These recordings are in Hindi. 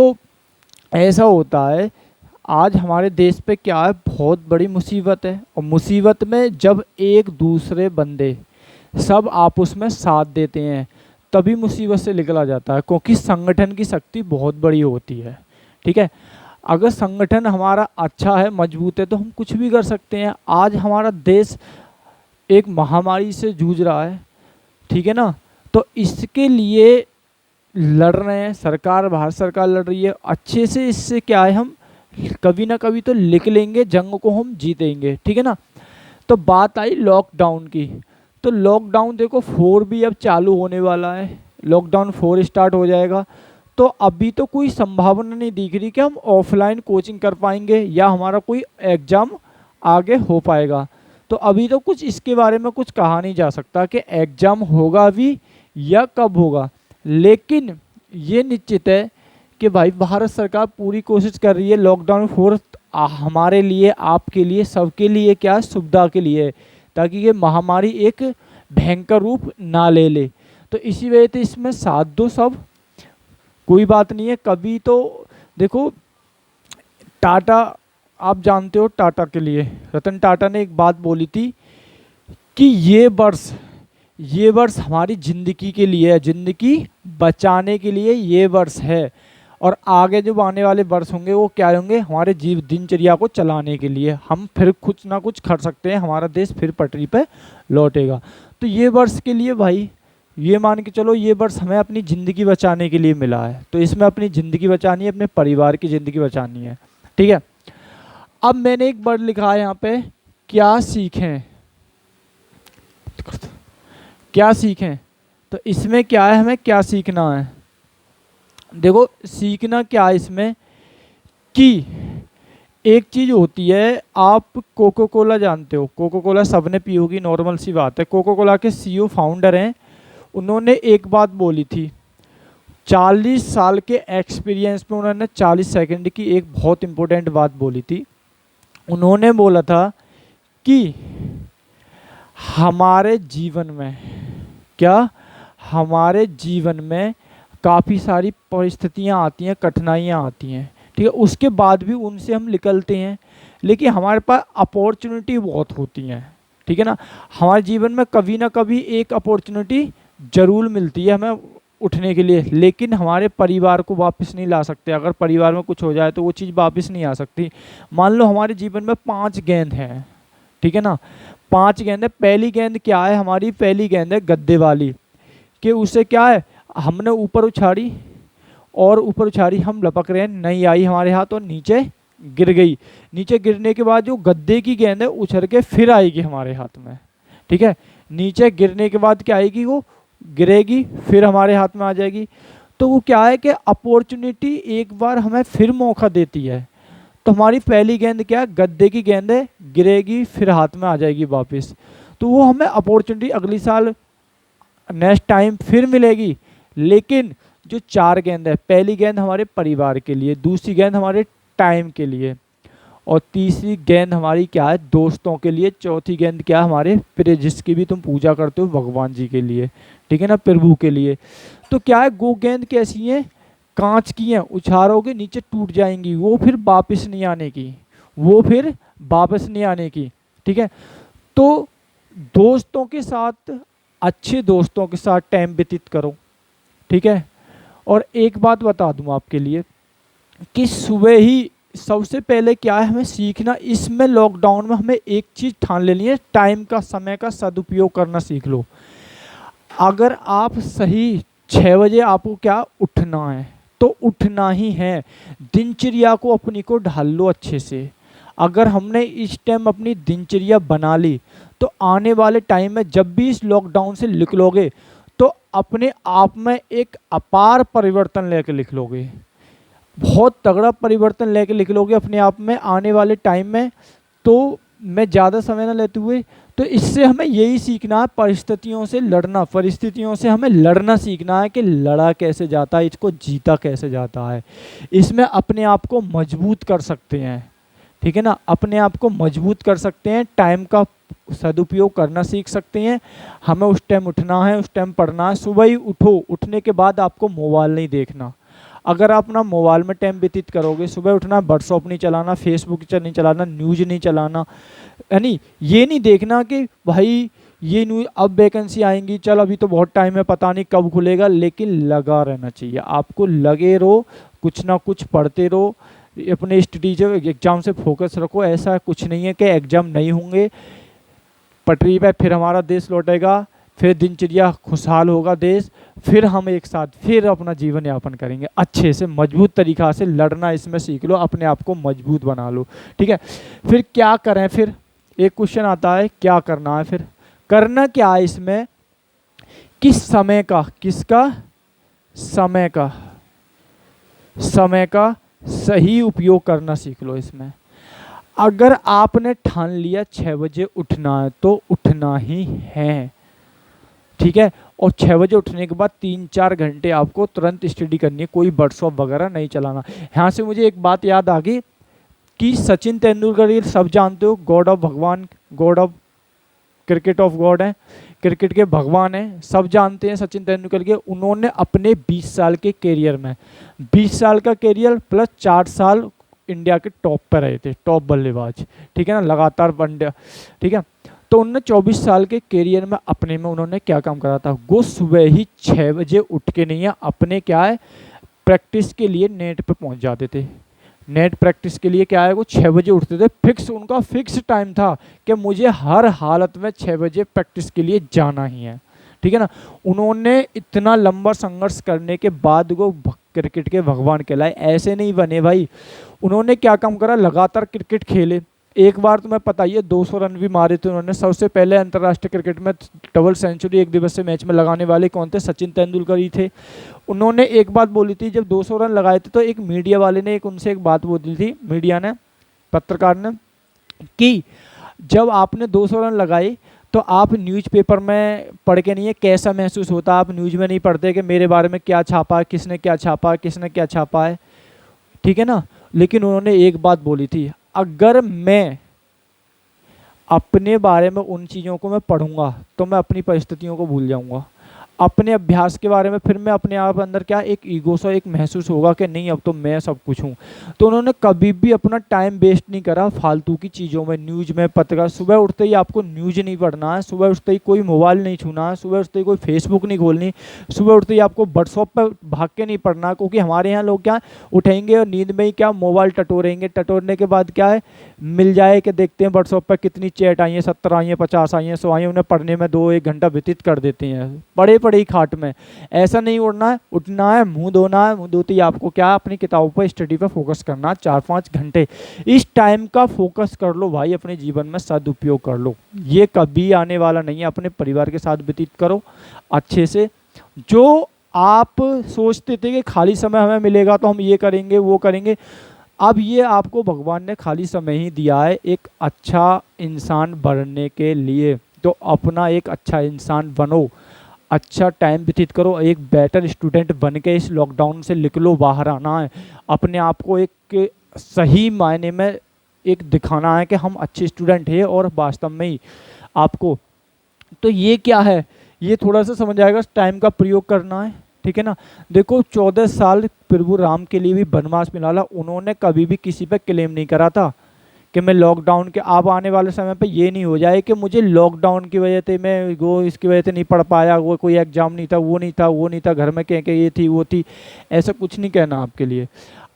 तो ऐसा होता है, आज हमारे देश पे क्या है, बहुत बड़ी मुसीबत है, और मुसीबत में जब एक दूसरे बंदे सब आपस में साथ देते हैं तभी मुसीबत से निकला जाता है, क्योंकि संगठन की शक्ति बहुत बड़ी होती है। ठीक है, अगर संगठन हमारा अच्छा है, मजबूत है, तो हम कुछ भी कर सकते हैं। आज हमारा देश एक महामारी से जूझ रहा है, ठीक है ना, तो इसके लिए लड़ रहे हैं, सरकार, भारत सरकार लड़ रही है अच्छे से। इससे क्या है, हम कभी ना कभी तो लिख लेंगे, जंग को हम जीतेंगे, ठीक है ना। तो बात आई लॉकडाउन की, तो लॉकडाउन देखो 4 भी अब चालू होने वाला है, लॉकडाउन 4 स्टार्ट हो जाएगा। तो अभी तो कोई संभावना नहीं दिख रही कि हम ऑफलाइन कोचिंग कर पाएंगे या हमारा कोई एग्ज़ाम आगे हो पाएगा। तो अभी तो कुछ इसके बारे में कुछ कहा नहीं जा सकता कि एग्ज़ाम होगा भी या कब होगा, लेकिन ये निश्चित है कि भाई भारत सरकार पूरी कोशिश कर रही है। लॉकडाउन 4 हमारे लिए, आपके लिए, सबके लिए क्या है, सुविधा के लिए है, ताकि ये महामारी एक भयंकर रूप ना ले ले। तो इसी वजह से इसमें साथ दो सब, कोई बात नहीं है। कभी तो देखो, टाटा, आप जानते हो टाटा के लिए, रतन टाटा ने एक बात बोली थी कि ये वर्ष हमारी ज़िंदगी के लिए है, ज़िंदगी बचाने के लिए ये वर्ष है, और आगे जो आने वाले वर्ष होंगे वो क्या होंगे, हमारे दिनचर्या को चलाने के लिए। हम फिर कुछ ना कुछ कर सकते हैं, हमारा देश फिर पटरी पे लौटेगा। तो ये वर्ष के लिए भाई, ये मान के चलो, ये वर्ष हमें अपनी ज़िंदगी बचाने के लिए मिला है, तो इसमें अपनी ज़िंदगी बचानी है, अपने परिवार की ज़िंदगी बचानी है, ठीक है। अब मैंने एक वर्ड लिखा है यहाँ पे, क्या सीखें, क्या सीखें। तो इसमें क्या है, हमें क्या सीखना है। देखो सीखना क्या है इसमें, कि एक चीज़ होती है, आप कोको कोला जानते हो, कोको कोला सबने पी होगी, नॉर्मल सी बात है। कोको कोला के सीईओ फाउंडर हैं, उन्होंने एक बात बोली थी, 40 साल के एक्सपीरियंस में उन्होंने 40 सेकंड की एक बहुत इंपॉर्टेंट बात बोली थी। उन्होंने बोला था कि हमारे जीवन में क्या, हमारे जीवन में काफ़ी सारी परिस्थितियाँ आती हैं, कठिनाइयाँ आती हैं, ठीक है, उसके बाद भी उनसे हम निकलते हैं, लेकिन हमारे पास अपॉर्चुनिटी बहुत होती हैं, ठीक है ना। हमारे जीवन में कभी ना कभी एक अपॉर्चुनिटी ज़रूर मिलती है हमें उठने के लिए, लेकिन हमारे परिवार को वापस नहीं ला सकते। अगर परिवार में कुछ हो जाए तो वो चीज़ वापस नहीं आ सकती। मान लो हमारे जीवन में 5 गेंद हैं, ठीक है ना, 5 गेंद है। पहली गेंद क्या है, हमारी पहली गेंद है गद्दे वाली, कि उससे क्या है, हमने ऊपर उछाड़ी और ऊपर उछाड़ी, हम लपक रहे हैं, नहीं आई हमारे हाथ और नीचे गिर गई। नीचे गिरने के बाद जो गद्दे की गेंद है उछल के फिर आएगी हमारे हाथ में, ठीक है। नीचे गिरने के बाद क्या आएगी, वो गिरेगी फिर हमारे हाथ में आ जाएगी। तो वो क्या है कि अपॉर्चुनिटी एक बार हमें फिर मौका देती है। तो हमारी पहली गेंद क्या है, गद्दे की गेंद है, गिरेगी फिर हाथ में आ जाएगी वापस। तो वो हमें अपॉर्चुनिटी अगली साल नेक्स्ट टाइम फिर मिलेगी। लेकिन जो 4 गेंद है, पहली गेंद हमारे परिवार के लिए, दूसरी गेंद हमारे टाइम के लिए, और तीसरी गेंद हमारी क्या है, दोस्तों के लिए, चौथी गेंद क्या है, हमारे प्रिय, जिसकी भी तुम पूजा करते हो, भगवान जी के लिए, ठीक है ना, प्रभु के लिए। तो क्या है, वो गेंद कैसी है, कांच की हैं, उछालोगे नीचे टूट जाएंगी, वो फिर वापस नहीं आने की, वो फिर वापस नहीं आने की, ठीक है। तो दोस्तों के साथ, अच्छे दोस्तों के साथ टाइम व्यतीत करो, ठीक है। और एक बात बता दूं आपके लिए कि सुबह ही सबसे पहले क्या है हमें सीखना, इसमें लॉकडाउन में हमें एक चीज़ ठान लेनी है, टाइम का, समय का सदुपयोग करना सीख लो। अगर आप सही 6 बजे आपको क्या उठना है तो उठना ही है, दिनचर्या को अपनी को ढाल लो अच्छे से। अगर हमने इस टाइम अपनी दिनचर्या बना ली तो आने वाले टाइम में जब भी इस लॉकडाउन से निकलोगे तो अपने आप में एक अपार परिवर्तन लेकर निकलोगे, बहुत तगड़ा परिवर्तन लेकर निकलोगे अपने आप में आने वाले टाइम में। तो मैं ज़्यादा समय ना लेते हुए, तो इससे हमें यही सीखना है, परिस्थितियों से लड़ना, परिस्थितियों से हमें लड़ना सीखना है कि लड़ा कैसे जाता है, इसको जीता कैसे जाता है। इसमें अपने आप को मजबूत कर सकते हैं, ठीक है ना, अपने आप को मजबूत कर सकते हैं, टाइम का सदुपयोग करना सीख सकते हैं। हमें उस टाइम उठना है, उस टाइम पढ़ना है, सुबह ही उठो, उठने के बाद आपको मोबाइल नहीं देखना। अगर आप अपना मोबाइल में टाइम व्यतीत करोगे, सुबह उठना, व्हाट्सअप नहीं चलाना, फेसबुक नहीं चलाना, न्यूज नहीं चलाना, यानी ये नहीं देखना कि भाई ये न्यूज अब वैकेंसी आएंगी, चल अभी तो बहुत टाइम है, पता नहीं कब खुलेगा, लेकिन लगा रहना चाहिए आपको, लगे रहो, कुछ ना कुछ पढ़ते रहो, अपने स्टडी जो एग्जाम से फोकस रखो। ऐसा कुछ नहीं है कि एग्जाम नहीं होंगे, पटरी पे फिर हमारा देश लौटेगा, फिर दिनचर्या खुशहाल होगा देश, फिर हम एक साथ फिर अपना जीवन यापन करेंगे अच्छे से, मजबूत तरीक़ा से लड़ना इसमें सीख लो, अपने आप को मजबूत बना लो, ठीक है। फिर क्या करें, फिर एक क्वेश्चन आता है क्या करना है, फिर करना क्या है इसमें, किस समय का, किसका, समय का, समय का सही उपयोग करना सीख लो इसमें। अगर आपने ठान लिया 6 बजे उठना है तो उठना ही है, ठीक है। और 6 बजे उठने के बाद 3-4 घंटे आपको तुरंत स्टडी करनी है, कोई व्हाट्सअप वगैरह नहीं चलाना। यहाँ से मुझे एक बात याद आ गई कि सचिन तेंदुलकर, ये सब जानते हो, गॉड ऑफ भगवान, God of cricket of God है, क्रिकेट के भगवान हैं, सब जानते हैं सचिन तेंदुलकर के। उन्होंने अपने 20 साल के कैरियर में, 20 साल का कैरियर प्लस 4 साल इंडिया के टॉप पर रहे थे, टॉप बल्लेबाज, ठीक है ना, लगातार वनडे, ठीक है। तो उन्होंने 24 साल के कैरियर में अपने में उन्होंने क्या काम करा था, वो सुबह ही 6 बजे उठ के नहीं है, अपने क्या है प्रैक्टिस के लिए नेट पे पहुंच जाते थे। नेट प्रैक्टिस के लिए क्या है, वो 6 बजे उठते थे, फिक्स उनका फिक्स टाइम था कि मुझे हर हालत में 6 बजे प्रैक्टिस के लिए जाना ही है, ठीक है ना। उन्होंने इतना लंबा संघर्ष करने के बाद वो क्रिकेट के भगवान कहलाए, ऐसे नहीं बने भाई। उन्होंने क्या काम करा, लगातार क्रिकेट खेले, एक बार तुम्हें पता ही है 200 रन भी मारे थे उन्होंने। सबसे पहले अंतर्राष्ट्रीय क्रिकेट में डबल सेंचुरी एक दिवसीय मैच में लगाने वाले कौन थे, सचिन तेंदुलकर ही थे। उन्होंने एक बात बोली थी, जब 200 रन लगाए थे तो एक मीडिया वाले ने उनसे एक बात बोली थी, मीडिया ने, पत्रकार ने, कि जब आपने 200 रन लगाए तो आप न्यूज़पेपर में पढ़ के नहीं है कैसा महसूस होता, आप न्यूज़ में नहीं पढ़ते कि मेरे बारे में क्या छापा है, किसने क्या छापा है, किसने क्या छापा है, ठीक है ना। लेकिन उन्होंने एक बात बोली थी, अगर मैं अपने बारे में उन चीज़ों को मैं पढ़ूंगा तो मैं अपनी परिस्थितियों को भूल जाऊंगा, अपने अभ्यास के बारे में फिर मैं अपने आप अंदर क्या एक ईगो सा एक महसूस होगा कि नहीं अब तो मैं सब कुछ हूँ। तो उन्होंने कभी भी अपना टाइम वेस्ट नहीं करा फालतू की चीज़ों में, न्यूज़ में, पत्रकार। सुबह उठते ही आपको न्यूज़ नहीं पढ़ना है, सुबह उठते ही कोई मोबाइल नहीं छूना है, सुबह उठते ही कोई फेसबुक नहीं खोलनी, सुबह उठते ही आपको व्हाट्सअप पर भाग के नहीं पढ़ना, क्योंकि हमारे यहाँ लोग क्या उठेंगे और नींद में ही क्या मोबाइल टटोरेंगे, टटोरने के बाद क्या है मिल जाए कि देखते हैं व्हाट्सअप पर कितनी चैट आई है, 70 आई है, 50 आई है, 100 आई है, उन्हें पढ़ने में 2-1 घंटा व्यतीत कर देते हैं पढ़े ही खाट में। ऐसा नहीं उड़ना है, उठना है, मुंह धोना है, मुंह धोते ही आपको क्या अपनी किताबों पर स्टडी पर फोकस करना है 4-5 घंटे। इस टाइम का फोकस कर लो भाई, अपने जीवन में सदुपयोग कर लो, ये कभी आने वाला नहीं है। अपने परिवार के साथ व्यतीत करो अच्छे से। जो आप सोचते थे कि खाली समय हमें मिलेगा तो हम ये करेंगे वो करेंगे, अब ये आपको भगवान ने खाली समय ही दिया है एक अच्छा इंसान बनने के लिए। तो अपना एक अच्छा इंसान बनो, अच्छा टाइम व्यतीत करो, एक बेटर स्टूडेंट बन के इस लॉकडाउन से निकलो, बाहर आना है, अपने आप को एक सही मायने में एक दिखाना है कि हम अच्छे स्टूडेंट हैं और वास्तव में ही आपको। तो ये क्या है, ये थोड़ा सा समझ आएगा, टाइम का प्रयोग करना है, ठीक है ना। देखो 14 साल प्रभु राम के लिए भी वनवास मिला, उन्होंने कभी भी किसी पे क्लेम नहीं करा था कि मैं लॉकडाउन के, अब आने वाले समय पे ये नहीं हो जाए कि मुझे लॉकडाउन की वजह से मैं वो इसकी वजह से नहीं पढ़ पाया, वो कोई एग्जाम नहीं था, वो नहीं था, वो नहीं था, घर में कह के ये थी वो थी, ऐसा कुछ नहीं कहना आपके लिए।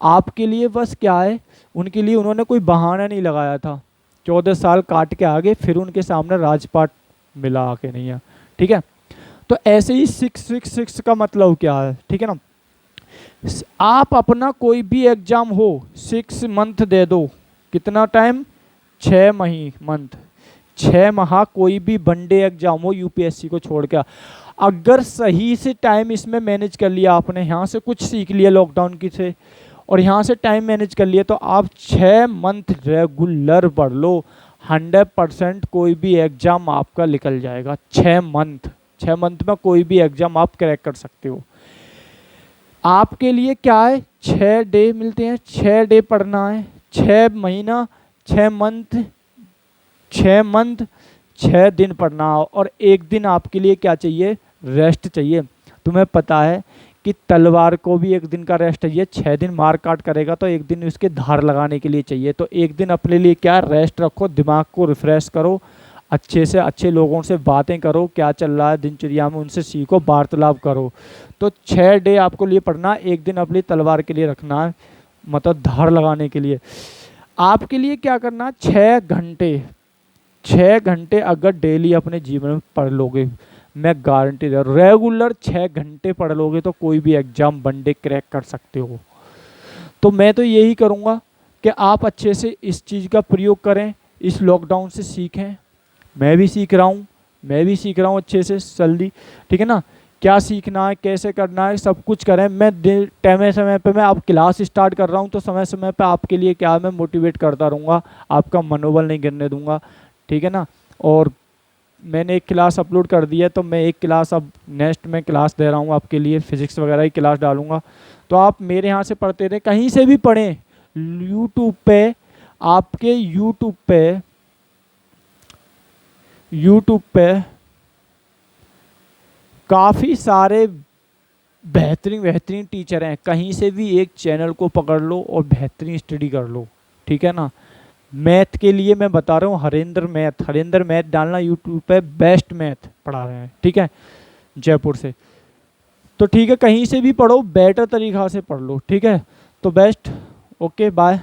आपके लिए बस क्या है, उनके लिए उन्होंने कोई बहाना नहीं लगाया था, 14 साल काट के आगे फिर उनके सामने राजपाट मिला आके नहीं है, ठीक है। तो ऐसे ही 666 का मतलब क्या है, ठीक है ना। आप अपना कोई भी एग्जाम हो 6 मंथ दे दो, कितना टाइम, 6 मंथ, 6 माह कोई भी वनडे एग्जाम हो यूपीएससी को छोड़ के, अगर सही से टाइम इसमें मैनेज कर लिया आपने, यहाँ से कुछ सीख लिया लॉकडाउन की से और यहाँ से टाइम मैनेज कर लिया, तो आप 6 मंथ रेगुलर पढ़ लो, 100% कोई भी एग्जाम आपका निकल जाएगा। 6 मंथ में कोई भी एग्जाम आप क्रैक कर सकते हो। आपके लिए क्या है, 6 डे मिलते हैं, 6 डे पढ़ना है, 6 महीना, 6 मंथ, 6 दिन पढ़ना हो, और 1 दिन आपके लिए क्या चाहिए, रेस्ट चाहिए। तुम्हें पता है कि तलवार को भी एक दिन का रेस्ट चाहिए। 6 दिन मार काट करेगा तो एक दिन उसके धार लगाने के लिए चाहिए। तो एक दिन अपने लिए क्या रेस्ट रखो, दिमाग को रिफ्रेश करो, अच्छे से अच्छे लोगों से बातें करो, क्या चल रहा है दिनचर्या में उनसे सीखो, वार्तालाप करो। तो 6 डे आपको लिए पढ़ना, एक दिन अपनी तलवार के लिए रखना है, मतलब धार लगाने के लिए। आपके लिए क्या करना, 6 घंटे अगर डेली अपने जीवन में पढ़ लोगे, मैं गारंटी दे रहा हूं, रेगुलर 6 घंटे पढ़ लोगे तो कोई भी एग्जाम वनडे क्रैक कर सकते हो। तो मैं तो यही करूँगा कि आप अच्छे से इस चीज़ का प्रयोग करें, इस लॉकडाउन से सीखें। मैं भी सीख रहा हूँ अच्छे से जल्दी, ठीक है ना। क्या सीखना है, कैसे करना है, सब कुछ करें। मैं समय पे मैं अब क्लास स्टार्ट कर रहा हूँ, तो समय समय पे आपके लिए क्या मैं मोटिवेट करता रहूँगा, आपका मनोबल नहीं गिरने दूंगा, ठीक है ना। और मैंने एक क्लास अपलोड कर दी है, तो मैं एक क्लास अब नेक्स्ट में क्लास दे रहा हूँ आपके लिए, फिजिक्स वगैरह की क्लास डालूंगा। तो आप मेरे यहाँ से पढ़ते रहे, कहीं से भी पढ़ें, यूट्यूब पे, आपके यूट्यूब पे काफ़ी सारे बेहतरीन टीचर हैं। कहीं से भी एक चैनल को पकड़ लो और बेहतरीन स्टडी कर लो, ठीक है ना। मैथ के लिए मैं बता रहा हूँ, हरेंद्र मैथ डालना यूट्यूब पे, बेस्ट मैथ पढ़ा रहे हैं, ठीक है, जयपुर से। तो ठीक है, कहीं से भी पढ़ो, बेटर तरीक़ा से पढ़ लो, ठीक है। तो बेस्ट, ओके बाय।